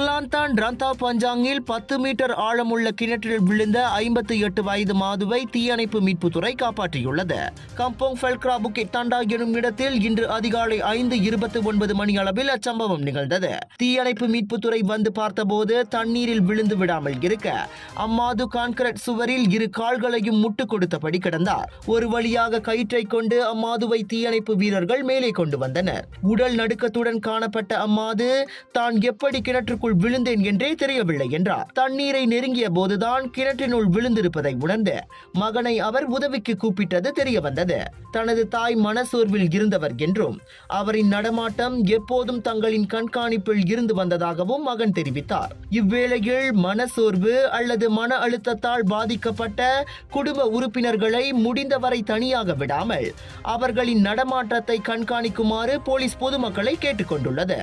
Kelantan ரந்தா பஞ்சாங்கில் 10 metre ஆழமுள்ள கிணற்றில் விழுந்த 58 வயது மாதுவை தீயணைப்பு மீட்புத்துறை காப்பாற்றியுள்ளது. கம்போங் ஃபெல்க்ரா புக்கிட் தண்டா எனும் இடத்தில் இன்று அதிகாலை 5:29 மணி அளவில் அச்சம்பவம் நிகழ்ந்தது. தீயணைப்பு மீட்புத்துறை வந்து பார்த்தபோது தண்ணீரில் விழுந்து விடாமல் இருக்க அம்மாது கான்கிரீட் சுவரில் இரு கால்களையும் முட்டு கொடுத்தபடி கிடந்தார். ஒரு வழியாக கயிற்றை கொண்டு அம்மாதுவை தீயணைப்பு வீரர்கள் மேலே கொண்டு வந்தனர். உடல் நடுக்கத்துடன் காணப்பட்ட அம்மாது தான் எப்படி கிணற்றுக்குள் விழுந்தேன் என்றே தெரியவில்லை என்றார். தண்ணீரை நெருங்கிய போதுதான் கிணற்றினுள் விழுந்திருப்பதை உணர்ந்து மகனை அவர் உதவிக்கு கூப்பிட்டது தெரிய வந்தது. தனது தாய் மனசோர்வில் இருந்தவர் என்றும் அவரின் நடமாட்டம் எப்போதும் தங்களின் கண்காணிப்பில் இருந்து வந்ததாகவும் மகன் தெரிவித்தார். இவ்வேளையில் மனசோர்வு அல்லது மன அழுத்தத்தால் பாதிக்கப்பட்ட குடும்ப உறுப்பினர்களை முடிந்தவரை தனியாக விடாமல் அவர்களின் நடமாட்டத்தை கண்காணிக்குமாறு போலீஸ் பொதுமக்களை கேட்டுக்கொண்டுள்ளது.